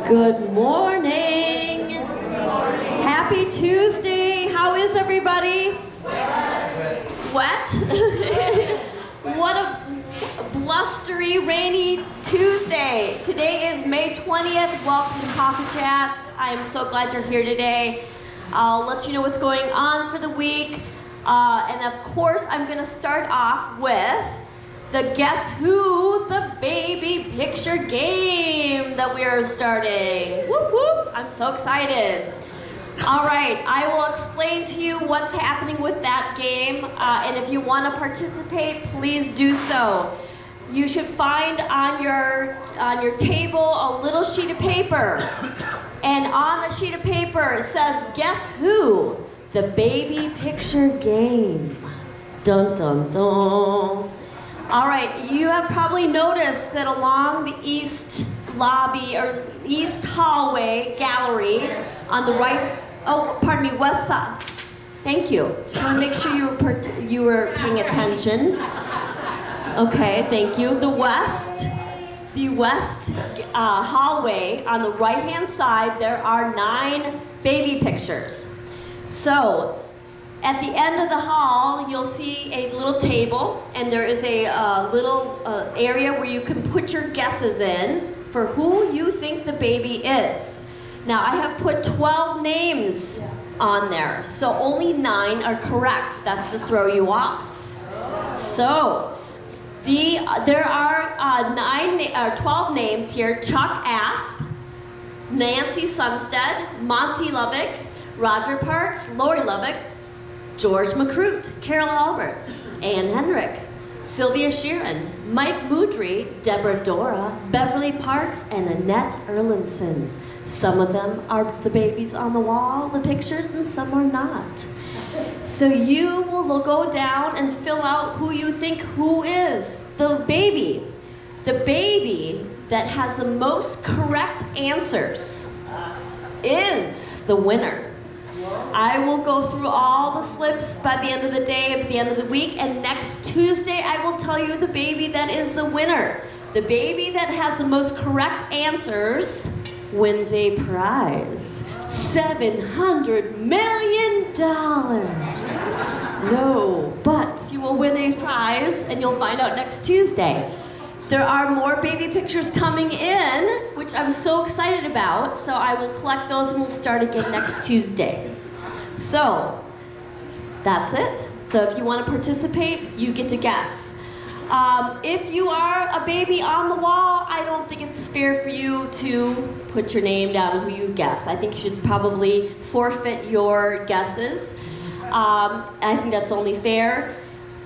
Good morning. Happy Tuesday. How is everybody? Wet? What a blustery, rainy Tuesday. Today is May 20th. Welcome to Coffee Chats. I'm so glad you're here today. I'll let you know what's going on for the week. And of course, I'm going to start off with the Guess Who, the baby picture game that we are starting. Whoop whoop, I'm so excited. All right, I will explain to you what's happening with that game. And if you want to participate, please do so. You should find on your table a little sheet of paper. And on the sheet of paper it says, Guess Who? The baby picture game. Dun dun dun. All right, you have probably noticed that along the east lobby or east hallway gallery on the right, west side. Thank you. Just want to make sure you were paying attention. Okay, thank you. The west hallway on the right-hand side, there are 9 baby pictures. So, at the end of the hall, you'll see a little table, and there is a little area where you can put your guesses in for who you think the baby is. Now, I have put 12 names on there, so only 9 are correct. That's to throw you off. So, there are 12 names here: Chuck Asp, Nancy Sunstead, Monty Lubbock, Roger Parks, Lori Lubbock, George McCroot, Carol Alberts, Ann Hendrick, Sylvia Sheeran, Mike Moudry, Deborah Dora, Beverly Parks, and Annette Erlinson. Some of them are the babies on the wall, the pictures, and some are not. So you will go down and fill out who you think who is the baby. The baby that has the most correct answers is the winner. I will go through all the slips by the end of the day, at the end of the week, and next Tuesday I will tell you the baby that is the winner. The baby that has the most correct answers wins a prize. $700 million. No, but you will win a prize, and you'll find out next Tuesday. There are more baby pictures coming in, which I'm so excited about, so I will collect those and we'll start again next Tuesday. So, that's it. So if you want to participate, you get to guess. If you are a baby on the wall, I don't think it's fair for you to put your name down who you guess. I think you should probably forfeit your guesses. I think that's only fair.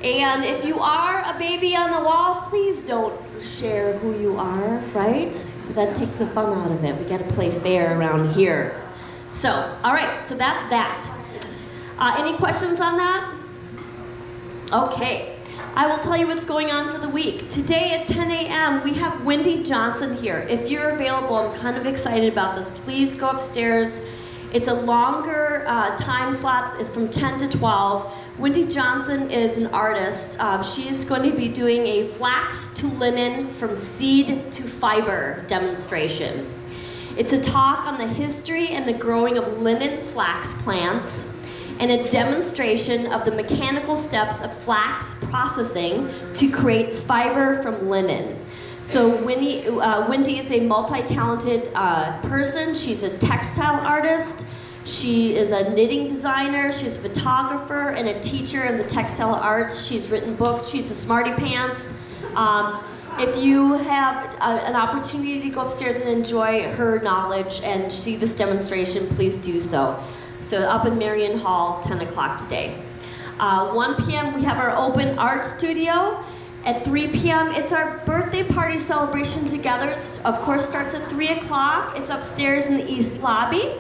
And if you are a baby on the wall, please don't share who you are, right? That takes the fun out of it. We got to play fair around here. So, all right, so that's that. Any questions on that? Okay. I will tell you what's going on for the week. Today at 10 a.m. we have Wendy Johnson here. If you're available, I'm kind of excited about this. Please go upstairs. It's a longer time slot. It's from 10 to 12. Wendy Johnson is an artist. She's going to be doing a flax to linen from seed to fiber demonstration. It's a talk on the history and the growing of linen flax plants, and a demonstration of the mechanical steps of flax processing to create fiber from linen. So Wendy is a multi-talented person. She's a textile artist. She is a knitting designer. She's a photographer and a teacher in the textile arts. She's written books. She's a smarty pants. If you have an opportunity to go upstairs and enjoy her knowledge and see this demonstration, please do so. So up in Marion Hall, 10 o'clock today. 1 p.m. we have our open art studio. At 3 p.m. it's our birthday party celebration together. It of course starts at 3 o'clock. It's upstairs in the east lobby.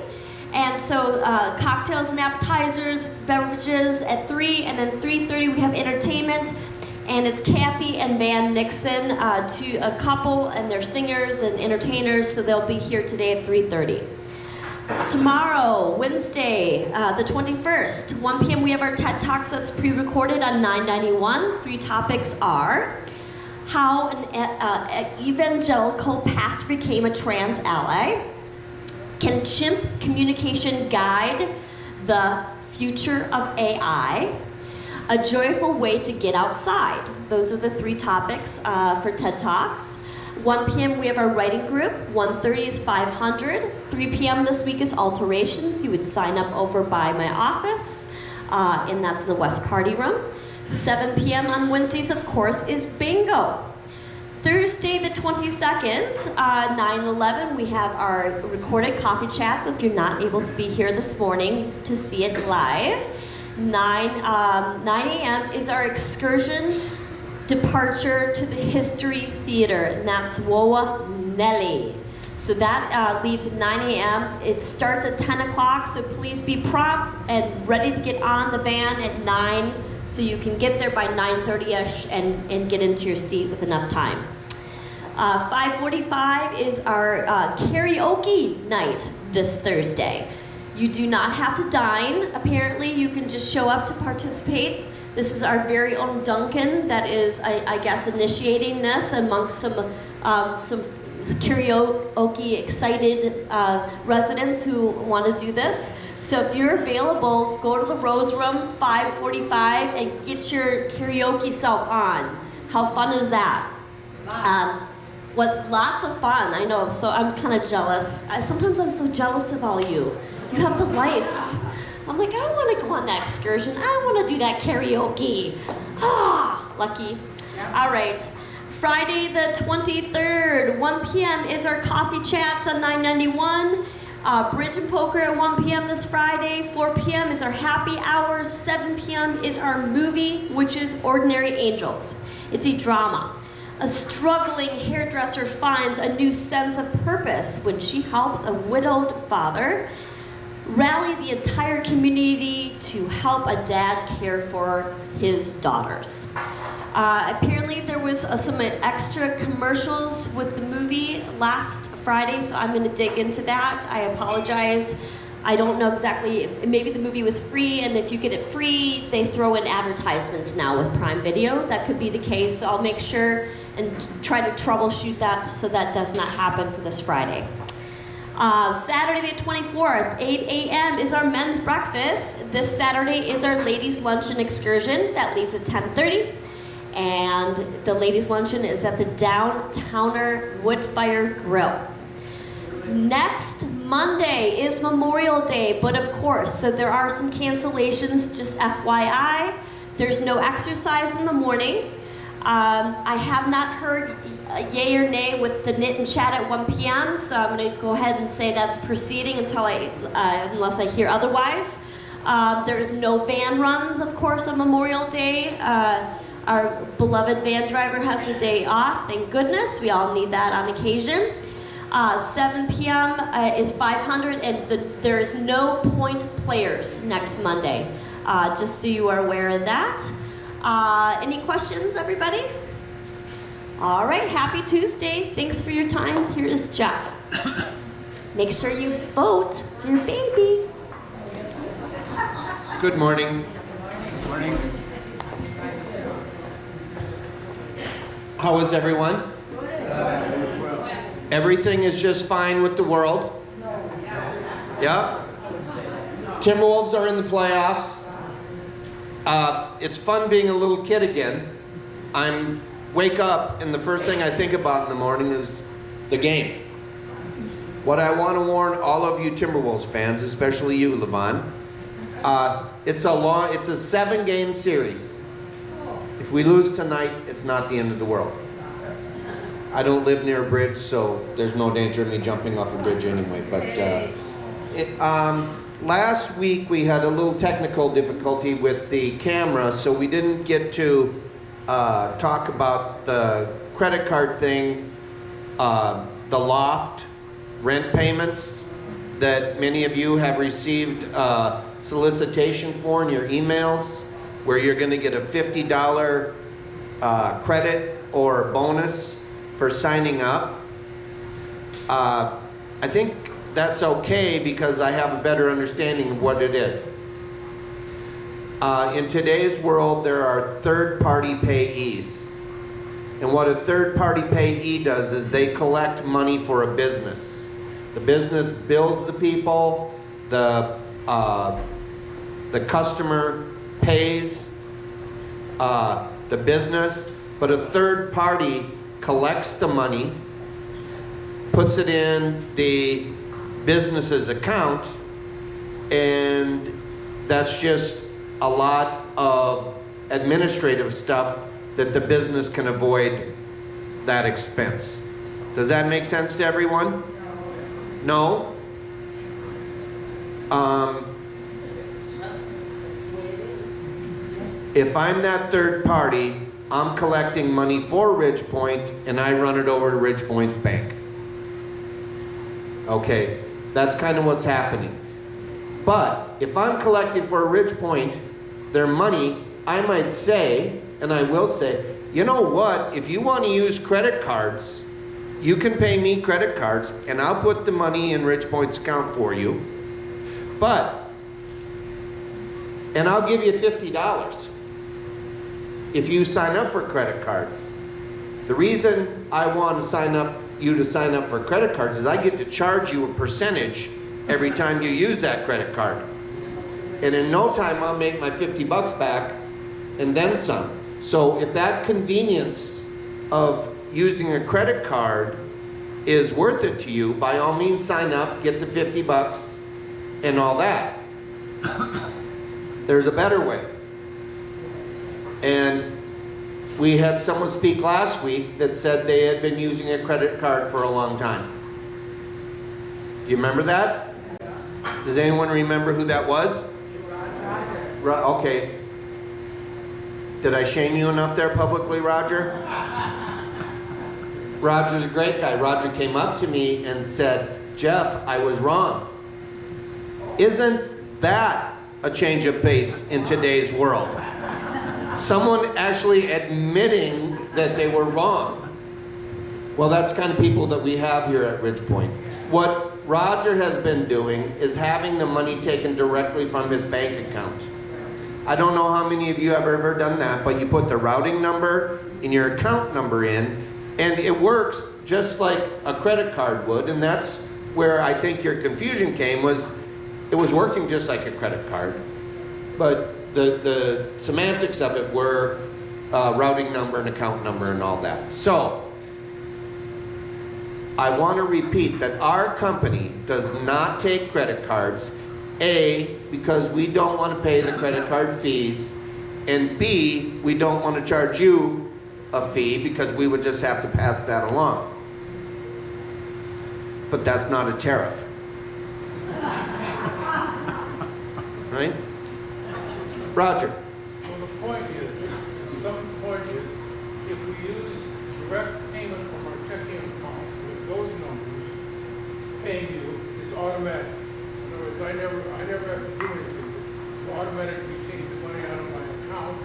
And so cocktails and appetizers, beverages at 3, and then 3:30 we have entertainment. And it's Kathy and Van Nixon, a couple, and they're singers and entertainers, so they'll be here today at 3:30. Tomorrow, Wednesday, the 21st, 1 p.m. we have our TED Talks that's pre-recorded on 991. 3 topics are how an evangelical pastor became a trans ally. Can chimp communication guide the future of AI? A joyful way to get outside. Those are the 3 topics for TED Talks. 1 p.m. we have our writing group. 1:30 is 500. 3 p.m. this week is alterations. You would sign up over by my office, and that's in the West Party Room. 7 p.m. on Wednesdays, of course, is bingo. Thursday the 22nd, 9/11, we have our recorded coffee chats if you're not able to be here this morning to see it live. 9 a.m. is our excursion departure to the History Theater, and that's Woa Nelly. So that leaves at 9 a.m. It starts at 10 o'clock, so please be prompt and ready to get on the van at 9 so you can get there by 9:30ish and get into your seat with enough time. 5:45 is our karaoke night this Thursday. You do not have to dine. Apparently, you can just show up to participate. This is our very own Duncan that is, I guess, initiating this amongst some karaoke excited residents who want to do this. So if you're available, go to the Rose Room, 5:45, and get your karaoke self on. How fun is that? Lots of fun, I know, so I'm kind of jealous. Sometimes I'm so jealous of all you. You have the life. I'm like, I want to go on that excursion. I want to do that karaoke. Lucky. All right. Friday the 23rd, 1 p.m. is our coffee chats on 991. Bridge and poker at 1 p.m. this Friday. 4 p.m. is our happy hours. 7 p.m. is our movie, which is Ordinary Angels. It's a drama. A struggling hairdresser finds a new sense of purpose when she helps a widowed father rally the entire community to help a dad care for his daughters. Apparently there was some extra commercials with the movie last Friday, so I'm going to dig into that. I apologize. I don't know exactly, maybe the movie was free, and if you get it free, they throw in advertisements now with Prime Video. That could be the case, so I'll make sure and try to troubleshoot that so that does not happen for this Friday. Saturday the 24th, 8 a.m. is our men's breakfast. This Saturday is our ladies' luncheon excursion. That leaves at 10:30. And the ladies' luncheon is at the Downtowner Woodfire Grill. Next Monday is Memorial Day, but of course, so there are some cancellations, just FYI. There's no exercise in the morning. I have not heard yay or nay with the knit and chat at 1 p.m., so I'm going to go ahead and say that's proceeding until unless I hear otherwise. There's no van runs, of course, on Memorial Day. Our beloved van driver has the day off, thank goodness. We all need that on occasion. 7 p.m. Is 500, and there is no point players next Monday, just so you are aware of that. Any questions, everybody? All right, happy Tuesday. Thanks for your time. Here is Jeff. Make sure you vote for your baby. Good morning. Good morning. How is everyone? Everything is just fine with the world? Yeah? Timberwolves are in the playoffs. It's fun being a little kid again. I wake up and the first thing I think about in the morning is the game. What I want to warn all of you Timberwolves fans, especially you, Levon, it's a 7-game series. If we lose tonight, it's not the end of the world. I don't live near a bridge, so there's no danger of me jumping off a bridge anyway. But last week we had a little technical difficulty with the camera, so we didn't get to talk about the credit card thing, the loft rent payments that many of you have received solicitation for in your emails, where you're going to get a $50 credit or bonus for signing up. I think that's okay because I have a better understanding of what it is. In today's world, there are third-party payees. And what a third-party payee does is they collect money for a business. The business bills the people, the customer pays the business, but a third party collects the money, puts it in the business's account, and that's just a lot of administrative stuff that the business can avoid that expense. Does that make sense to everyone? No? If I'm that third party, I'm collecting money for Ridgepoint and I run it over to Ridgepoint's bank. Okay, that's kind of what's happening. But if I'm collecting for Ridgepoint their money, I might say, and I will say, you know what, if you want to use credit cards, you can pay me credit cards and I'll put the money in Ridgepoint's account for you. And I'll give you $50 if you sign up for credit cards. The reason I want you to sign up for credit cards is I get to charge you a percentage every time you use that credit card. And in no time I'll make my $50 back and then some. So if that convenience of using a credit card is worth it to you, by all means sign up, get the $50 and all that. There's a better way. And we had someone speak last week that said they had been using a credit card for a long time. Do you remember that? Does anyone remember who that was? Roger. Okay. Did I shame you enough there publicly, Roger? Roger's a great guy. Roger came up to me and said, Jeff, I was wrong. Isn't that a change of pace in today's world? Someone actually admitting that they were wrong. Well, that's the kind of people that we have here at Ridgepoint. What Roger has been doing is having the money taken directly from his bank account. I don't know how many of you have ever done that, but you put the routing number and your account number in, and it works just like a credit card would, and that's where I think your confusion came, was it was working just like a credit card, but the semantics of it were routing number and account number and all that. So, I want to repeat that our company does not take credit cards, A, because we don't want to pay the credit card fees, and B, we don't want to charge you a fee because we would just have to pass that along. But that's not a tariff. Right? Roger. Well, the point is, if we use direct payment from our checking account with those numbers, paying you, it's automatic. In other words, I never have to do anything. It automatically takes the money out of my account.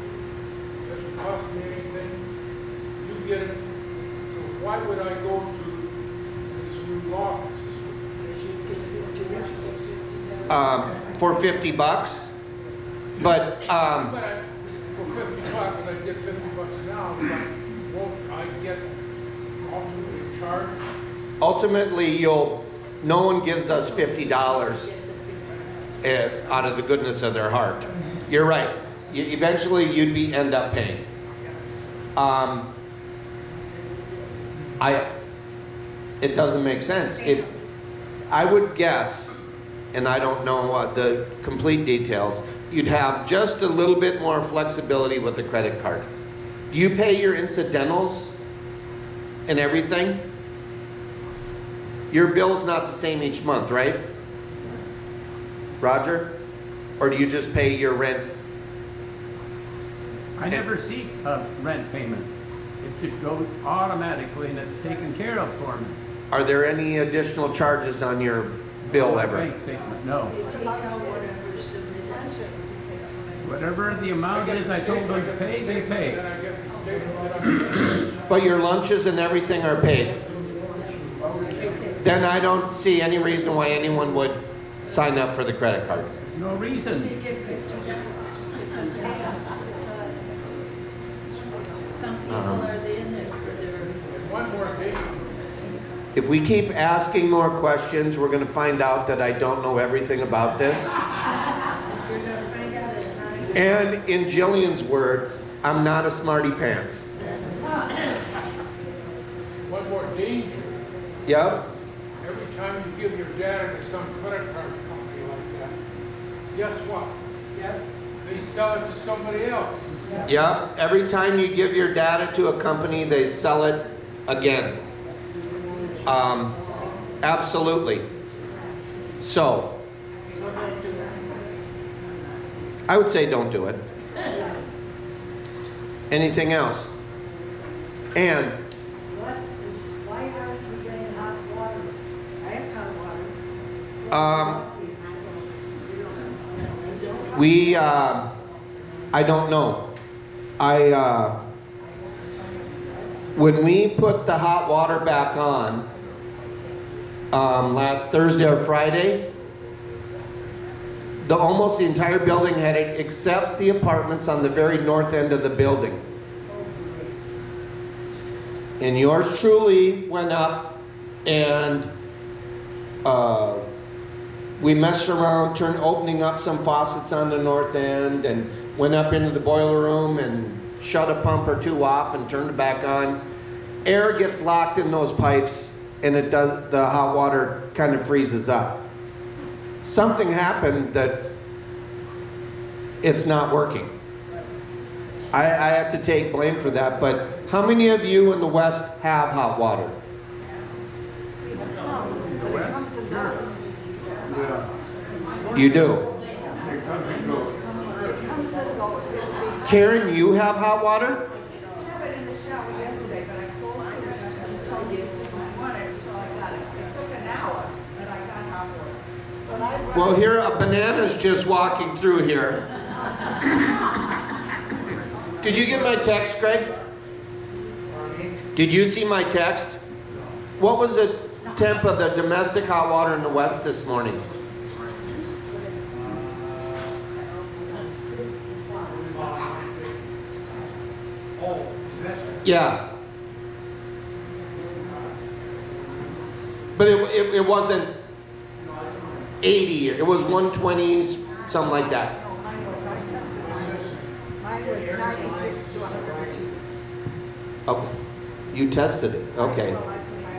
It doesn't cost me anything. You get it. So why would I go to this new office? For $50, but for $50, I get $50 now, but won't I get ultimately charged? ultimately no one gives us $50 out of the goodness of their heart. You're right. Eventually you'd end up paying. It doesn't make sense. I would guess, and I don't know the complete details, you'd have just a little bit more flexibility with the credit card. Do you pay your incidentals and everything? Your bill's not the same each month, right? Roger? Or do you just pay your rent? I never seek a rent payment. It just goes automatically and it's taken care of for me. Are there any additional charges on your bill ever? Bank statement, no. They take out whatever's submitted. Whatever the amount is I told them to pay, they pay. But your lunches and everything are paid. Then I don't see any reason why anyone would sign up for the credit card. No reason. They get $50. It's a stamp. Some people are in there for If we keep asking more questions, we're going to find out that I don't know everything about this. You're gonna find out it's not a good. And in Jillian's words, I'm not a smarty pants. One more danger, Yep. every time you give your data to some credit card company like that, guess what? They sell it to somebody else. Yep. Every time you give your data to a company, they sell it again. Absolutely. So, I would say don't do it. Anything else? And What, why aren't we getting hot water? I have hot water. I don't know. When we put the hot water back on, last Thursday or Friday, almost the entire building had it except the apartments on the very north end of the building. And yours truly went up and we messed around, opening up some faucets on the north end and went up into the boiler room and shut a pump or two off and turned it back on. Air gets locked in those pipes and the hot water kind of freezes up. Something happened that it's not working. I have to take blame for that, but how many of you in the West have hot water? The West? Sure. Yeah. You do. It comes and goes. Karen, you have hot water? I have it in the shower yesterday, but I closed it and told you to want it, so I got it. It took an hour, but I got hot water. But I Well, here, a banana's just walking through here. Did you get my text, Greg? Did you see my text? What was the temp of the domestic hot water in the West this morning? Yeah. But it wasn't 80, it was 120s, something like that. Mine was 96 to 102. Okay. You tested it, okay. So I put my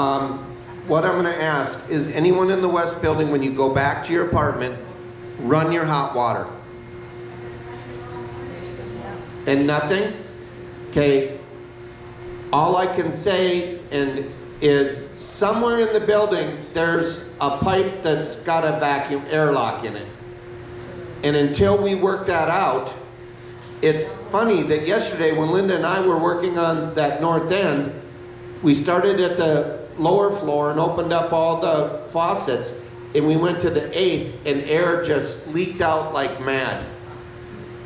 own test. What I'm gonna ask is anyone in the West building, when you go back to your apartment, run your hot water. And nothing? Okay. All I can say is somewhere in the building, there's a pipe that's got a vacuum airlock in it. And until we work that out, it's funny that yesterday when Linda and I were working on that north end, we started at the lower floor and opened up all the faucets, and we went to the 8th and air just leaked out like mad.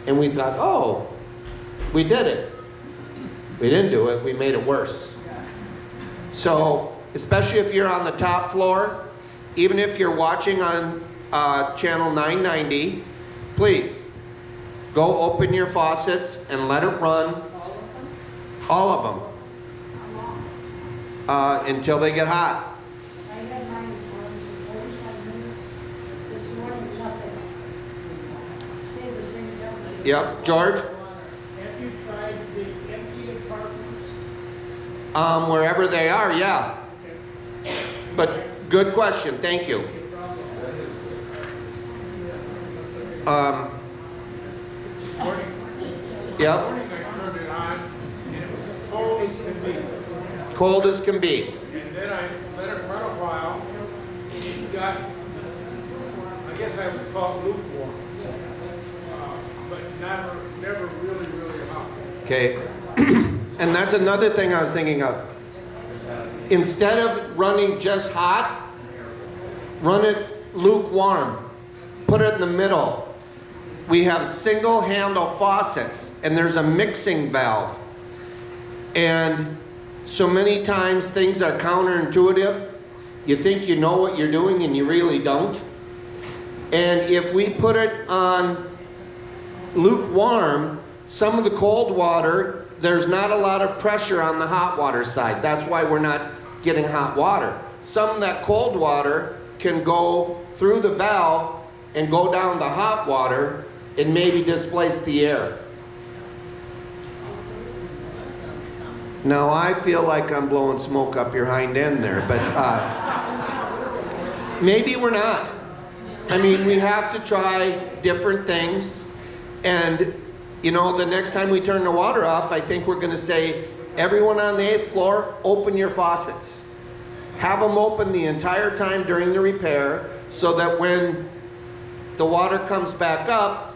And we thought, oh, we did it. We didn't do it, we made it worse. So, especially if you're on the top floor, even if you're watching on channel 990, please go open your faucets and let it run. All of them. Until they get hot. I had mine for 45 minutes. This morning, nothing. Stayed the same temperature. Yep, George? Have you tried the empty apartments? Wherever they are, yeah. But good question, thank you. Morning. Yep, Morning I turned it on, and it was cold as can be. cold as can be. And then I let it run a while, and it got, I guess I would call it lukewarm. But never really, really hot. Okay, and that's another thing I was thinking of. Instead of running just hot, run it lukewarm. Put it in the middle. We have single handle faucets and there's a mixing valve. And so many times things are counterintuitive. You think you know what you're doing and you really don't. And if we put it on lukewarm, some of the cold water, there's not a lot of pressure on the hot water side. That's why we're not getting hot water. Some of that cold water can go through the valve and go down the hot water and maybe displace the air. Now I feel like I'm blowing smoke up your hind end there, but maybe we're not. I mean, we have to try different things, and you know, the next time we turn the water off, I think we're going to say, everyone on the 8th floor, open your faucets. Have them open the entire time during the repair so that when the water comes back up,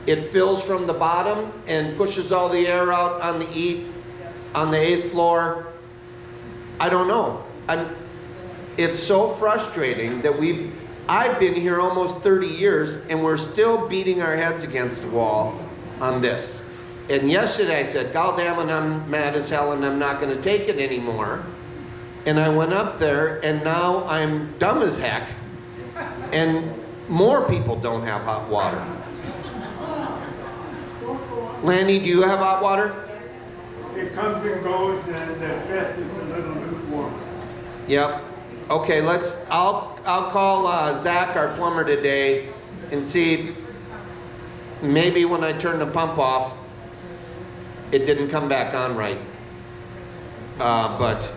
it fills from the bottom and pushes all the air out on the 8th floor. I don't know. It's so frustrating that I've been here almost 30 years and we're still beating our heads against the wall on this. And yesterday I said, God damn it, I'm mad as hell and I'm not going to take it anymore. And I went up there and now I'm dumb as heck and more people don't have hot water. Lanny, do you have hot water? It comes and goes, and at best it's a little lukewarm. Yep. Okay, I'll call Zach, our plumber, today and see, maybe when I turn the pump off, it didn't come back on right. But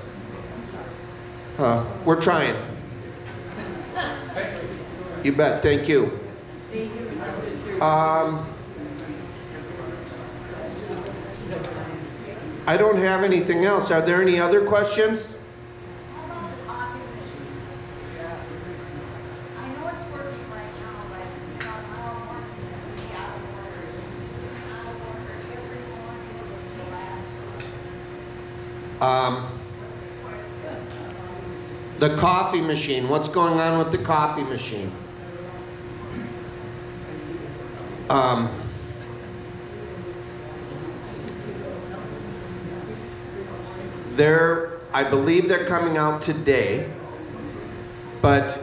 we're trying. You bet, thank you. I don't have anything else. Are there any other questions? How about the coffee machine? I know it's working right now, but you know, tomorrow morning it'll be out of order. It's been out of order every morning over the last The coffee machine. What's going on with the coffee machine? I believe they're coming out today, but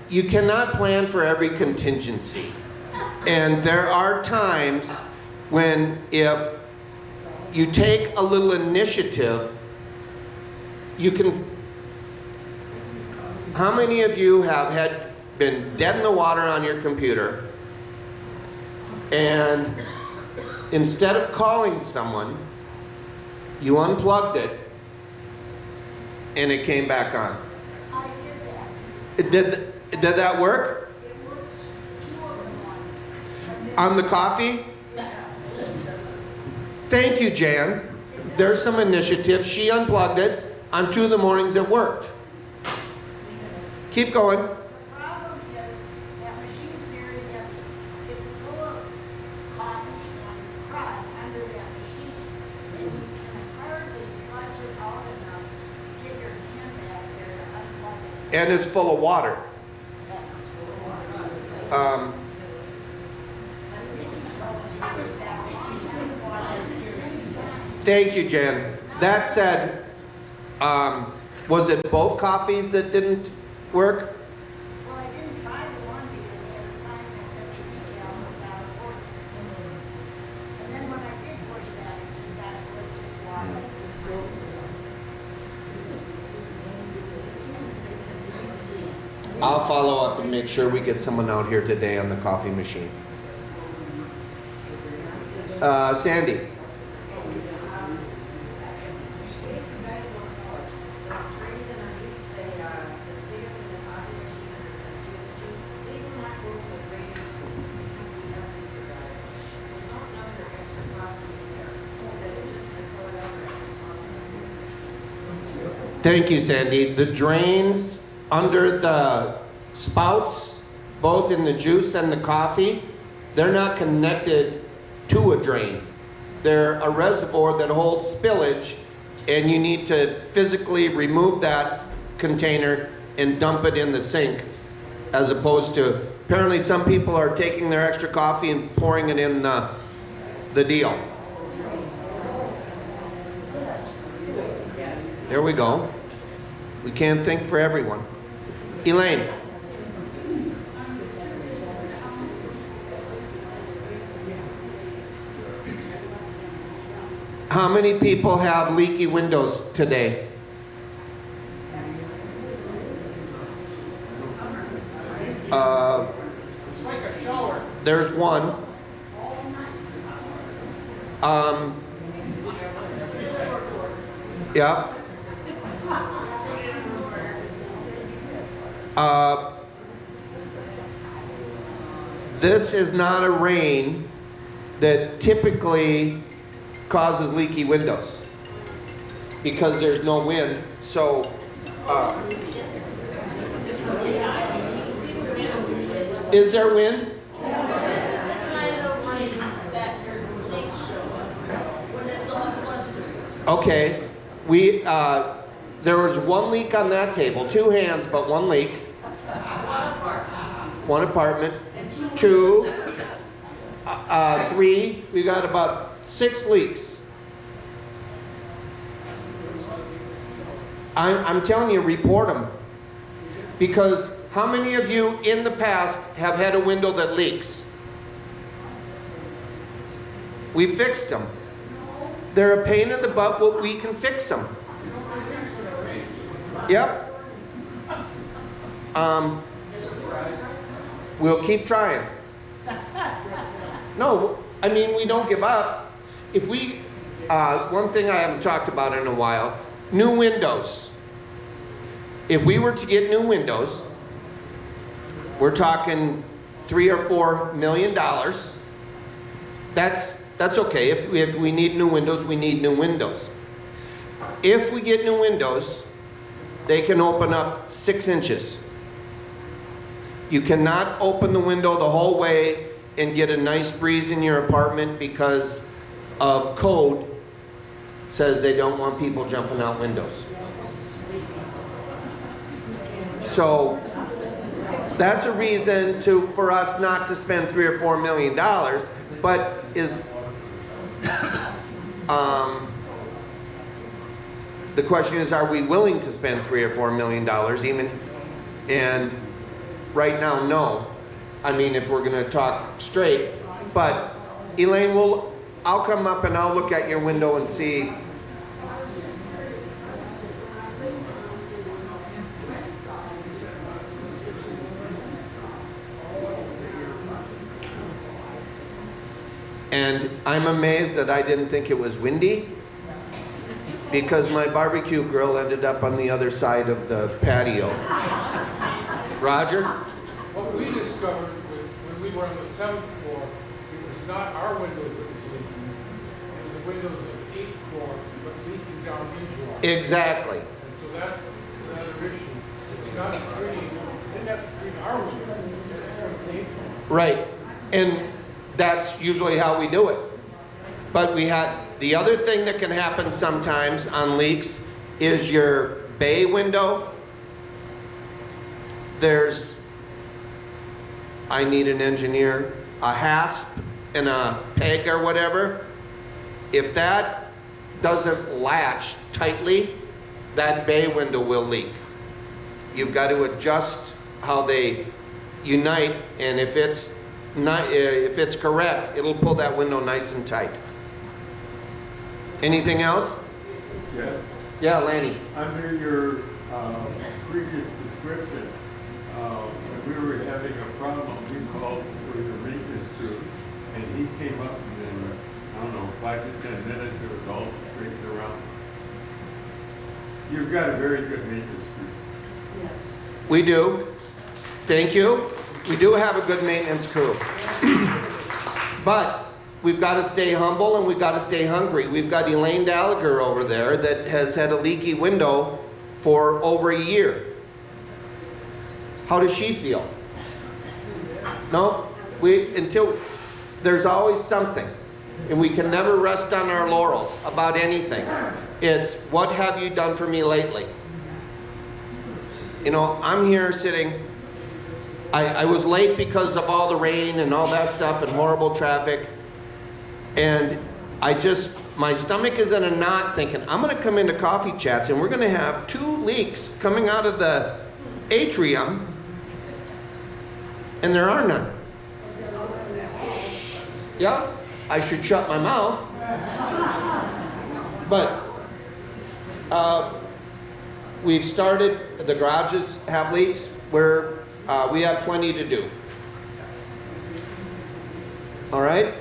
you cannot plan for every contingency. And there are times when if you take a little initiative, you can. How many of you have been dead in the water on your computer and instead of calling someone, you unplugged it and it came back on? I did that. Did that work? It worked 2 of them On the coffee? Thank you, Jan. There's some initiative. She unplugged it. On 2 of the mornings it worked. Keep going. The problem is that machine's very heavy. It's full of coffee and crud under that machine. And you can hardly clutch it out enough to get your hand back there to unplug it. And it's full of water. That was full of water. Um, And Mickey told me that machine had water many times. Thank you, Jan. That said, was it both coffees that didn't work? Well, I didn't try the one because they had a sign that said the decal was out of order. And then when I did push that, it just got, it was just water. I'll follow up and make sure we get someone out here today on the coffee machine. Sandy. Thank you, Sandy. The drains under the spouts, both in the juice and the coffee, they're not connected to a drain. They're a reservoir that holds spillage, and you need to physically remove that container and dump it in the sink, as opposed to, apparently some people are taking their extra coffee and pouring it in the deal. There we go. We can't think for everyone. Elaine. How many people have leaky windows today? It's like a shower. There's one. Yeah. This is not a rain that typically causes leaky windows because there's no wind. So, is there wind? Okay, there was one leak on that table, 2 hands, but 1 leak. One apartment. 2, 3, we got about 6 leaks. I'm telling you, report them. Because how many of you in the past have had a window that leaks? We fixed them. They're a pain in the butt, but we can fix them. Yep. We'll keep trying. No, I mean, we don't give up. If we, one thing I haven't talked about in a while, new windows. If we were to get new windows, we're talking $3 or $4 million. That's okay. If we need new windows, we need new windows. If we get new windows, they can open up 6 inches. You cannot open the window the whole way and get a nice breeze in your apartment because of code says they don't want people jumping out windows. So that's a reason for us not to spend $3 or $4 million, but is the question is, are we willing to spend $3 or $4 million even? And right now, no. I mean, if we're going to talk straight. But Elaine, I'll come up and I'll look at your window and see. And I'm amazed that I didn't think it was windy, because my barbecue grill ended up on the other side of the patio. Roger? What we discovered when we were on the 7th floor, it was not our windows that was leaking. It was the windows of the 8th floor, but leaking down into our. Exactly. And so that's another issue. It's not treating, didn't have to treat our windows, it's from the 8th floor. Right. And that's usually how we do it. But we had the other thing that can happen sometimes on leaks is your bay window. There's, I need an engineer, a hasp and a peg or whatever. If that doesn't latch tightly, that bay window will leak. You've got to adjust how they unite, and if it's correct, it'll pull that window nice and tight. Anything else? Yeah. Yeah, Lanny. Under your previous description, when we were having a problem, we called for the maintenance crew, and he came up in, I don't know, 5 to 10 minutes, it was all straightened around. You've got a very good maintenance crew. Yes. We do. Thank you. We do have a good maintenance crew. But we've got to stay humble and we've got to stay hungry. We've got Elaine Gallagher over there that has had a leaky window for over a year. How does she feel? No? Until there's always something. And we can never rest on our laurels about anything. It's, what have you done for me lately? You know, I'm here sitting, I was late because of all the rain and all that stuff and horrible traffic. And my stomach is in a knot thinking, I'm gonna come into Coffee Chats and we're gonna have 2 leaks coming out of the atrium, and there are none. Yeah, I should shut my mouth. But we've started, the garages have leaks where we have plenty to do. All right?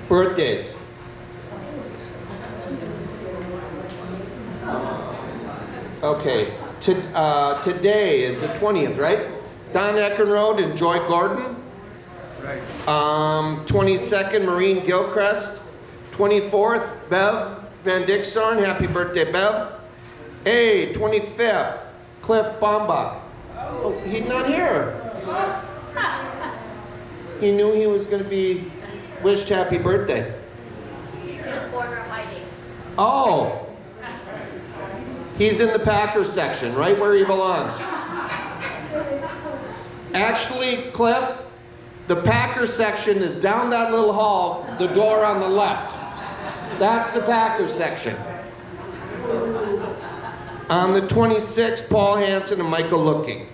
Birthdays. Okay, today is the 20th, right? Don Ecken Road and Joy Gordon. Right. 22nd, Maureen Gilchrist. 24th, Bev Van Dixorn. Happy birthday, Bev. Hey, 25th, Cliff Bombach. Oh, he's not here. He knew he was going to be wished happy birthday. He's in the corner hiding. Oh. He's in the Packers section, right where he belongs. Actually, Cliff, the Packers section is down that little hall, the door on the left. That's the Packers section. On the 26th, Paul Hansen and Michael Looking.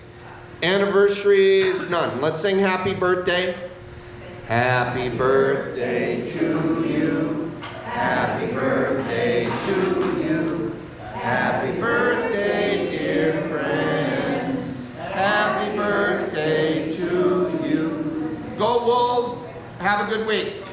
Anniversaries, none. Let's sing happy birthday. Happy birthday to you. Happy birthday to you. Happy birthday, dear friends. Happy birthday to you. Go Wolves. Have a good week.